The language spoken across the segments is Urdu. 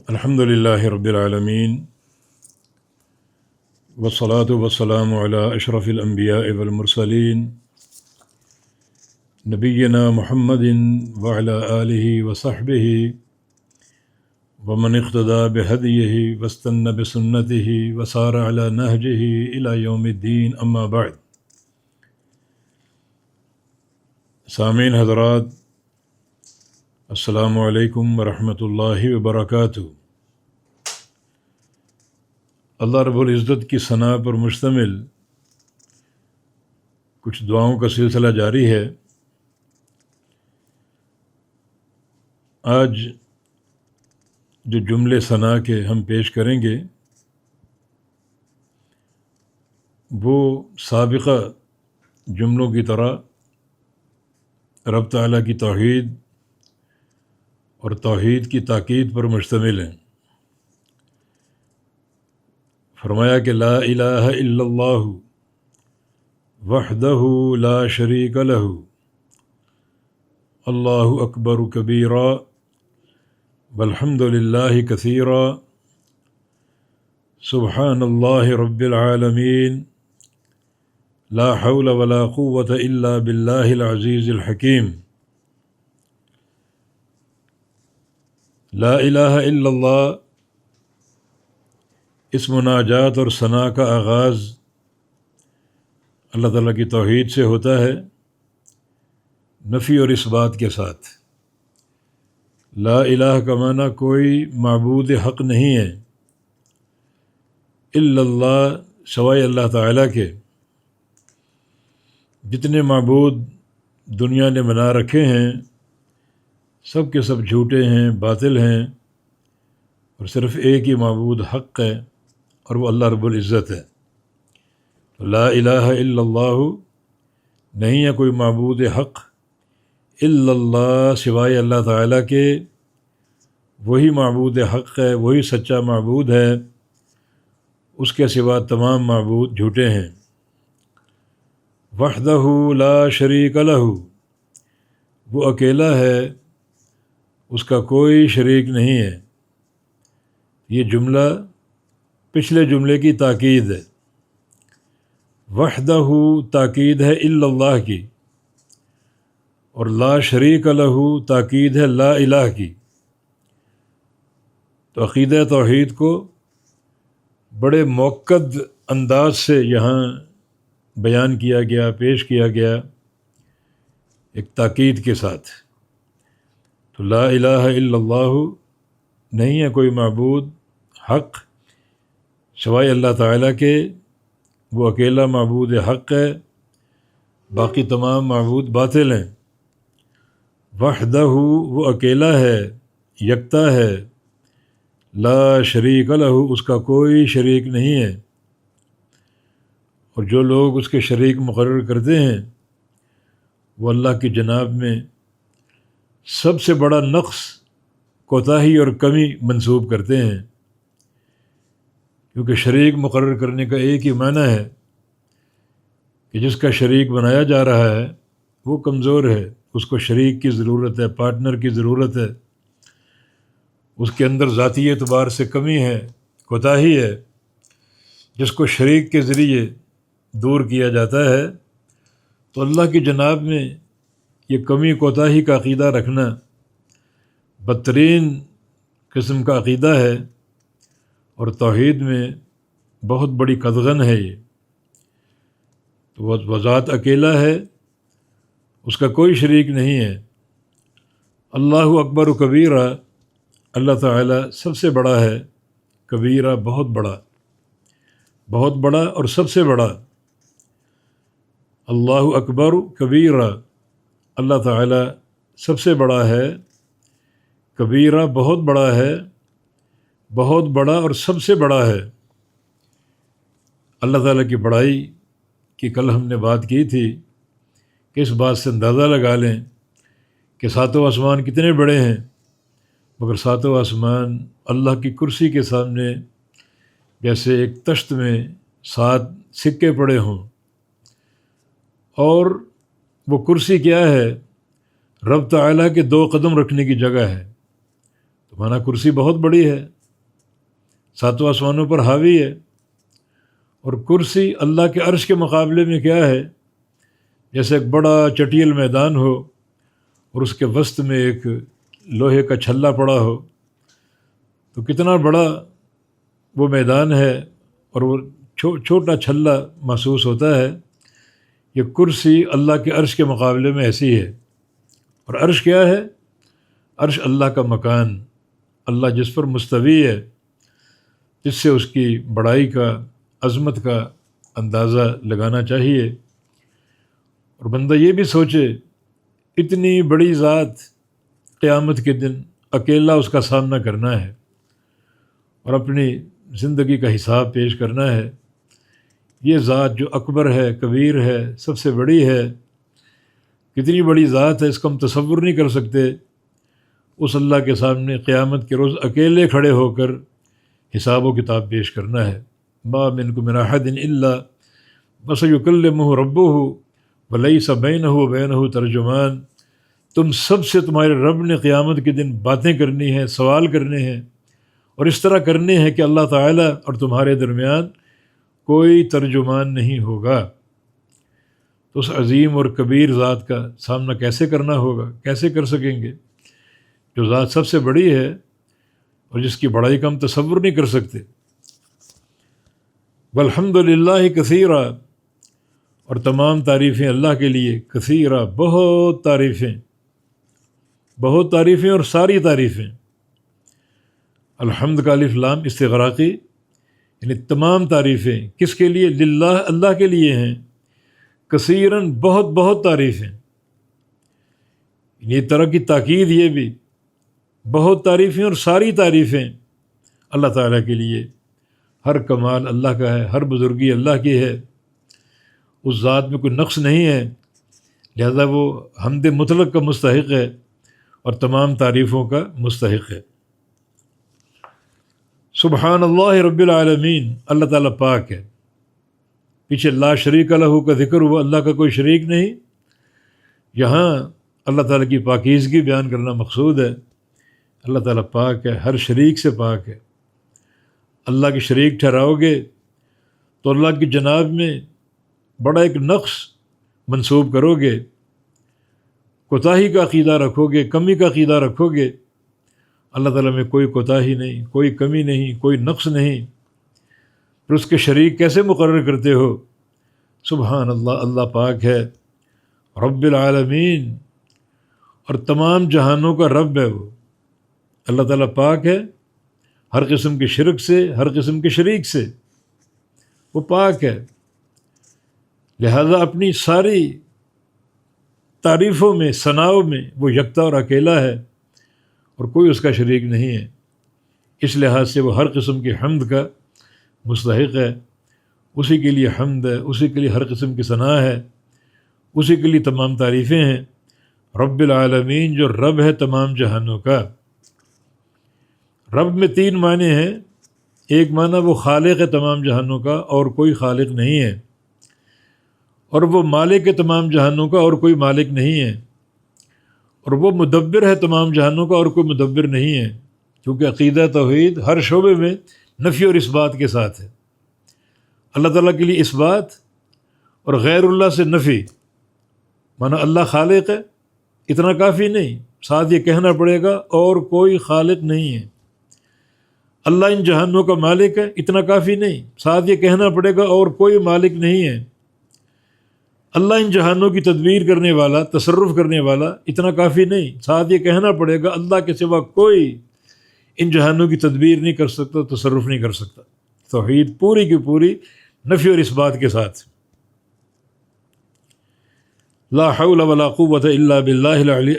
الحمد للہ رب العالمین والصلاة والسلام علی اشرف الانبیاء والمرسلین نبینا محمد وعلی آلہ وصحبہ ومن اقتدى بہدیہ واستنى بسنتہ وسار علی نہجہ الی یوم الدین اما بعد۔ سامعین حضرات، السلام علیکم ورحمۃ اللہ وبرکاتہ۔ اللہ رب العزت کی ثنا پر مشتمل کچھ دعاؤں کا سلسلہ جاری ہے۔ آج جو جملے ثنا کے ہم پیش کریں گے وہ سابقہ جملوں کی طرح رب تعالیٰ کی توحید اور توحید کی تاکید پر مشتمل ہیں۔ فرمایا کہ لا الہ الا اللہ وحدہ لا شریک لہ اللہ اکبر کبیرا والحمد للہ کثیرا سبحان اللہ رب العالمین لا حول ولا قوۃ الا باللہ العزیز الحکیم۔ لا الہ الا اللہ اس مناجات اور ثنا کا آغاز اللہ تعالیٰ کی توحید سے ہوتا ہے، نفی اور اس بات کے ساتھ۔ لا الہ کا معنی کوئی معبود حق نہیں ہے الا اللہ، سوائے اللہ تعالیٰ کے۔ جتنے معبود دنیا نے بنا رکھے ہیں سب کے سب جھوٹے ہیں، باطل ہیں، اور صرف ایک ہی معبود حق ہے اور وہ اللہ رب العزت ہے۔ لا الہ الا اللہ، نہیں ہے کوئی معبود حق الا اللہ، سوائے اللہ تعالیٰ کے۔ وہی معبود حق ہے، وہی سچا معبود ہے، اس کے سوا تمام معبود جھوٹے ہیں۔ وحدہ لا شریک لہ، وہ اکیلا ہے، اس کا کوئی شریک نہیں ہے۔ یہ جملہ پچھلے جملے کی تاکید ہے۔ وحدہ تاکید ہے الا اللہ کی، اور لا شریک لہ تاکید ہے لا الہ کی۔ تو عقیدہ توحید کو بڑے موقد انداز سے یہاں بیان کیا گیا، پیش کیا گیا، ایک تاکید کے ساتھ۔ تو لا الہ الا اللہ، نہیں ہے کوئی معبود حق سوائے اللہ تعالیٰ کے، وہ اکیلا معبود حق ہے، باقی تمام معبود باطل ہیں۔ وحدہ، وہ اکیلا ہے، یکتا ہے، لا شریک لہ، اس کا کوئی شریک نہیں ہے۔ اور جو لوگ اس کے شریک مقرر کرتے ہیں وہ اللہ کی جناب میں سب سے بڑا نقص، کوتاہی اور کمی منسوب کرتے ہیں، کیونکہ شریک مقرر کرنے کا ایک ہی معنی ہے کہ جس کا شریک بنایا جا رہا ہے وہ کمزور ہے، اس کو شریک کی ضرورت ہے، پارٹنر کی ضرورت ہے، اس کے اندر ذاتی اعتبار سے کمی ہے، کوتاہی ہے، جس کو شریک کے ذریعے دور کیا جاتا ہے۔ تو اللہ کی جناب میں یہ کمی کوتاہی کا عقیدہ رکھنا بدترین قسم کا عقیدہ ہے، اور توحید میں بہت بڑی قدغن ہے یہ۔ تو وہ ذات اکیلا ہے، اس کا کوئی شریک نہیں ہے۔ اللہ اکبر و کبیرہ، اللہ تعالیٰ سب سے بڑا ہے، کبیرہ بہت بڑا، بہت بڑا اور سب سے بڑا۔ اللہ اکبر کبیرہ، اللہ تعالیٰ سب سے بڑا ہے، کبیرہ بہت بڑا ہے، بہت بڑا اور سب سے بڑا ہے۔ اللہ تعالیٰ کی بڑائی کی کل ہم نے بات کی تھی کہ اس بات سے اندازہ لگا لیں کہ ساتوں آسمان کتنے بڑے ہیں، مگر ساتوں آسمان اللہ کی کرسی کے سامنے جیسے ایک تشت میں 7 سکے پڑے ہوں، اور وہ کرسی کیا ہے؟ رب تعالیٰ کے 2 قدم رکھنے کی جگہ ہے۔ تو مانا کرسی بہت بڑی ہے، ساتوں آسمانوں پر حاوی ہے، اور کرسی اللہ کے عرش کے مقابلے میں کیا ہے؟ جیسے ایک بڑا چٹیل میدان ہو اور اس کے وسط میں ایک لوہے کا چھلا پڑا ہو، تو کتنا بڑا وہ میدان ہے اور وہ چھوٹا چھلا محسوس ہوتا ہے۔ یہ کرسی اللہ کے عرش کے مقابلے میں ایسی ہے۔ اور عرش کیا ہے؟ عرش اللہ کا مکان، اللہ جس پر مستوی ہے، جس سے اس کی بڑائی کا، عظمت کا اندازہ لگانا چاہیے۔ اور بندہ یہ بھی سوچے، اتنی بڑی ذات قیامت کے دن اکیلا اس کا سامنا کرنا ہے اور اپنی زندگی کا حساب پیش کرنا ہے۔ یہ ذات جو اکبر ہے، کبیر ہے، سب سے بڑی ہے، کتنی بڑی ذات ہے، اس کو ہم تصور نہیں کر سکتے۔ اس اللہ کے سامنے قیامت کے روز اکیلے کھڑے ہو کر حساب و کتاب پیش کرنا ہے۔ ما منکم من احد الا وسیکلمہ ربہ ولیس بینہ وبینہ ترجمان۔ تم سب سے تمہارے رب نے قیامت کے دن باتیں کرنی ہیں، سوال کرنے ہیں، اور اس طرح کرنے ہیں کہ اللہ تعالیٰ اور تمہارے درمیان کوئی ترجمان نہیں ہوگا۔ تو اس عظیم اور کبیر ذات کا سامنا کیسے کرنا ہوگا؟ کیسے کر سکیں گے؟ جو ذات سب سے بڑی ہے اور جس کی بڑائی کا ہم تصور نہیں کر سکتے۔ والحمد للہ کثیرا، اور تمام تعریفیں اللہ کے لیے، کثیرا بہت تعریفیں، بہت تعریفیں اور ساری تعریفیں۔ الحمد کا الف لام استغراقی، یعنی تمام تعریفیں کس کے لیے؟ للہ، اللہ کے لیے ہیں۔ کثیراً بہت بہت تعریفیں، یہ طرح کی تاکید، یہ بھی بہت تعریفیں اور ساری تعریفیں اللہ تعالیٰ کے لیے۔ ہر کمال اللہ کا ہے، ہر بزرگی اللہ کی ہے، اس ذات میں کوئی نقص نہیں ہے، لہذا وہ حمد مطلق کا مستحق ہے اور تمام تعریفوں کا مستحق ہے۔ سبحان اللہ رب العالمین، اللہ تعالیٰ پاک ہے۔ پیچھے لا شریک لہ کا ذکر ہوا، اللہ کا کوئی شریک نہیں۔ یہاں اللہ تعالیٰ کی پاکیزگی بیان کرنا مقصود ہے۔ اللہ تعالیٰ پاک ہے، ہر شریک سے پاک ہے۔ اللہ کے شریک ٹھہراؤ گے تو اللہ کی جناب میں بڑا ایک نقص منسوب کرو گے، کوتاہی کا عقیدہ رکھو گے، کمی کا عقیدہ رکھو گے۔ اللہ تعالیٰ میں کوئی کوتاہی نہیں، کوئی کمی نہیں، کوئی نقص نہیں، پھر اس کے شریک کیسے مقرر کرتے ہو؟ سبحان اللہ، اللہ پاک ہے، رب العالمین، اور تمام جہانوں کا رب ہے وہ۔ اللہ تعالیٰ پاک ہے ہر قسم کے شرک سے، ہر قسم کے شریک سے، وہ پاک ہے۔ لہذا اپنی ساری تعریفوں میں، ثناؤں میں وہ یکتا اور اکیلا ہے اور کوئی اس کا شریک نہیں ہے۔ اس لحاظ سے وہ ہر قسم کی حمد کا مستحق ہے، اسی کے لیے حمد ہے، اسی کے لیے ہر قسم کی ثنا ہے، اسی کے لیے تمام تعریفیں ہیں۔ رب العالمین، جو رب ہے تمام جہانوں کا۔ رب میں تین معنی ہیں۔ ایک معنی وہ خالق ہے تمام جہانوں کا، اور کوئی خالق نہیں ہے، اور وہ مالک ہے تمام جہانوں کا، اور کوئی مالک نہیں ہے، اور وہ مدبر ہے تمام جہانوں کا، اور کوئی مدبر نہیں ہے، کیونکہ عقیدہ توحید ہر شعبے میں نفی اور اثبات کے ساتھ ہے۔ اللہ تعالیٰ کے لیے اثبات اور غیر اللہ سے نفی، مانا اللہ خالق ہے، اتنا کافی نہیں، ساتھ یہ کہنا پڑے گا اور کوئی خالق نہیں ہے۔ اللہ ان جہانوں کا مالک ہے، اتنا کافی نہیں، ساتھ یہ کہنا پڑے گا اور کوئی مالک نہیں ہے۔ اللہ ان جہانوں کی تدبیر کرنے والا، تصرف کرنے والا، اتنا کافی نہیں، ساتھ یہ کہنا پڑے گا اللہ کے سوا کوئی ان جہانوں کی تدبیر نہیں کر سکتا، تصرف نہیں کر سکتا۔ توحید پوری کی پوری نفی اور اثبات کے ساتھ۔ لا حول ولا قوت الا باللہ العلی،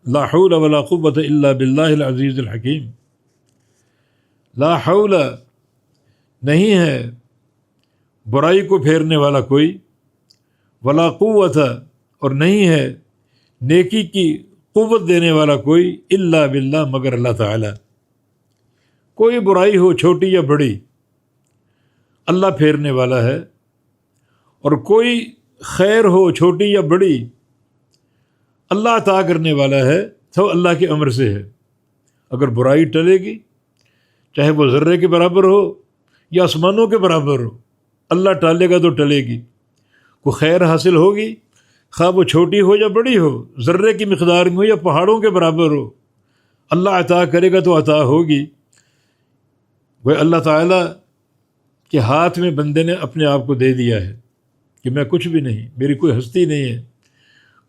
لا حول ولا قوت الا باللہ العزیز الحکیم۔ لا حول، نہیں ہے برائی کو پھیرنے والا کوئی، ولا قوت، اور نہیں ہے نیکی کی قوت دینے والا کوئی، الا باللہ، مگر اللہ تعالی۔ کوئی برائی ہو چھوٹی یا بڑی، اللہ پھیرنے والا ہے، اور کوئی خیر ہو چھوٹی یا بڑی، اللہ عطا کرنے والا ہے، تو اللہ کے امر سے ہے۔ اگر برائی ٹلے گی، چاہے وہ ذرے کے برابر ہو یا آسمانوں کے برابر ہو، اللہ ٹالے گا تو ٹلے گی۔ کوئی خیر حاصل ہوگی، خواہ وہ چھوٹی ہو یا بڑی ہو، ذرے کی مقدار میں ہو یا پہاڑوں کے برابر ہو، اللہ عطا کرے گا تو عطا ہوگی۔ وہ اللہ تعالیٰ کے ہاتھ میں بندے نے اپنے آپ کو دے دیا ہے کہ میں کچھ بھی نہیں، میری کوئی ہستی نہیں ہے۔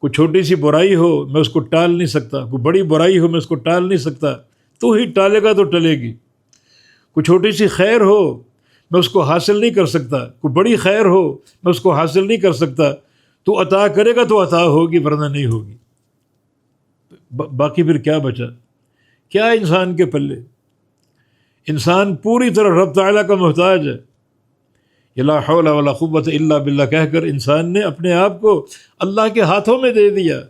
کوئی چھوٹی سی برائی ہو میں اس کو ٹال نہیں سکتا، کوئی بڑی برائی ہو میں اس کو ٹال نہیں سکتا، تو ہی ٹالے گا تو ٹلے گی۔ کوئی چھوٹی سی خیر ہو میں اس کو حاصل نہیں کر سکتا، کوئی بڑی خیر ہو میں اس کو حاصل نہیں کر سکتا، تو عطا کرے گا تو عطا ہوگی ورنہ نہیں ہوگی۔ باقی پھر کیا بچا؟ کیا انسان کے پلے؟ انسان پوری طرح رب تعالیٰ کا محتاج ہے۔ لا حول ولا قوت الا باللہ کہہ کر انسان نے اپنے آپ کو اللہ کے ہاتھوں میں دے دیا۔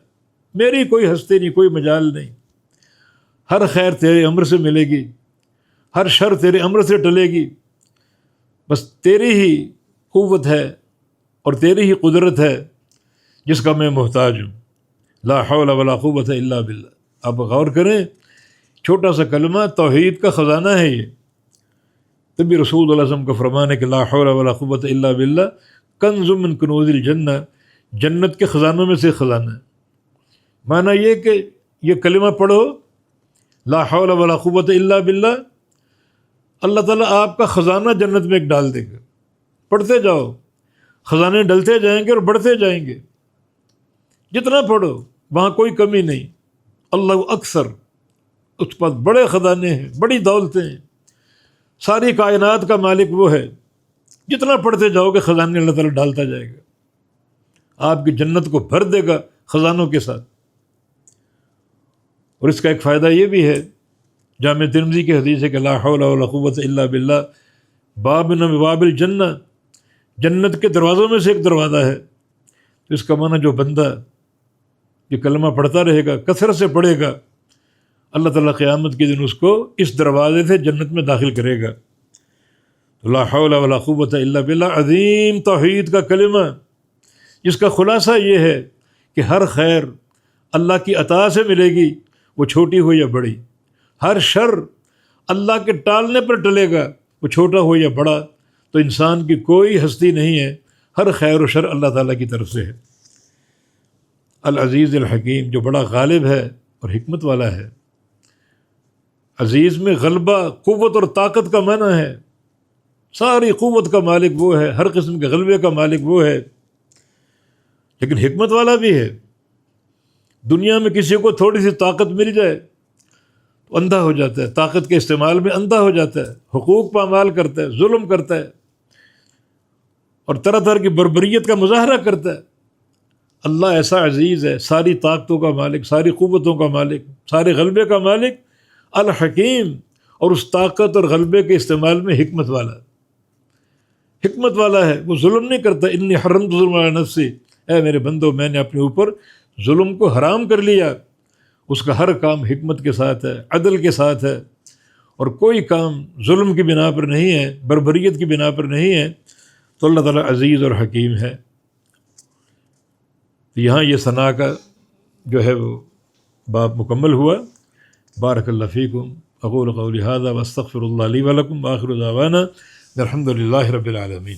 میری کوئی ہستی نہیں، کوئی مجال نہیں، ہر خیر تیرے امر سے ملے گی، ہر شر تیرے امر سے ٹلے گی، بس تیری ہی قوت ہے اور تیری ہی قدرت ہے جس کا میں محتاج ہوں۔ لا حول ولا قوت الا باللہ۔ آپ غور کریں، چھوٹا سا کلمہ توحید کا خزانہ ہے یہ۔ تبھی رسول اللہ علیہ وسلم کا فرمان ہے کہ لا حول ولا قوت الا باللہ کنز من کنوز الجنہ، جنت کے خزانوں میں سے خزانہ ہے۔ معنی یہ کہ یہ کلمہ پڑھو، لا حول ولا قوت الا باللہ، اللہ تعالیٰ آپ کا خزانہ جنت میں ایک ڈال دے گا۔ پڑھتے جاؤ، خزانے ڈلتے جائیں گے اور بڑھتے جائیں گے۔ جتنا پڑھو وہاں کوئی کمی نہیں۔ اللہ اکثر، اس پر بڑے خزانے ہیں، بڑی دولتیں ہیں، ساری کائنات کا مالک وہ ہے۔ جتنا پڑھتے جاؤ گے خزانے اللہ تعالیٰ ڈالتا جائے گا، آپ کی جنت کو بھر دے گا خزانوں کے ساتھ۔ اور اس کا ایک فائدہ یہ بھی ہے، جامع ترمذی کی حدیث ہے کہ لا حول ولا قوت الا باللہ باب من ابواب الجنہ، جنت کے دروازوں میں سے ایک دروازہ ہے۔ تو اس کا معنی جو بندہ یہ کلمہ پڑھتا رہے گا، کثرت سے پڑھے گا، اللہ تعالیٰ قیامت کے دن اس کو اس دروازے سے جنت میں داخل کرے گا۔ لا حول ولا قوت الا باللہ عظیم توحید کا کلمہ، جس کا خلاصہ یہ ہے کہ ہر خیر اللہ کی عطا سے ملے گی، وہ چھوٹی ہو یا بڑی۔ ہر شر اللہ کے ٹالنے پر ٹلے گا، وہ چھوٹا ہو یا بڑا۔ تو انسان کی کوئی ہستی نہیں ہے، ہر خیر و شر اللہ تعالیٰ کی طرف سے ہے۔ العزیز الحکیم، جو بڑا غالب ہے اور حکمت والا ہے۔ عزیز میں غلبہ، قوت اور طاقت کا معنی ہے۔ ساری قوت کا مالک وہ ہے، ہر قسم کے غلبے کا مالک وہ ہے، لیکن حکمت والا بھی ہے۔ دنیا میں کسی کو تھوڑی سی طاقت مل جائے تو اندھا ہو جاتا ہے، طاقت کے استعمال میں اندھا ہو جاتا ہے، حقوق پامال کرتا ہے، ظلم کرتا ہے اور طرح طرح کی بربریت کا مظاہرہ کرتا ہے۔ اللہ ایسا عزیز ہے، ساری طاقتوں کا مالک، ساری قوتوں کا مالک، سارے غلبے کا مالک، الحکیم، اور اس طاقت اور غلبے کے استعمال میں حکمت والا ہے۔ وہ ظلم نہیں کرتا۔ انی حرمت ظلم علی نفسی، اے میرے بندو میں نے اپنے اوپر ظلم کو حرام کر لیا۔ اس کا ہر کام حکمت کے ساتھ ہے، عدل کے ساتھ ہے، اور کوئی کام ظلم کی بنا پر نہیں ہے، بربریت کی بنا پر نہیں ہے۔ تو اللہ تعالیٰ عزیز اور حکیم ہے۔ یہاں یہ ثنا کا جو ہے وہ باب مکمل ہوا۔ بارک اللہ فیکم، اقول قولی ھذا واستغفر اللہ لی ولکم، وآخر دعوانا الحمد للہ رب العالمین۔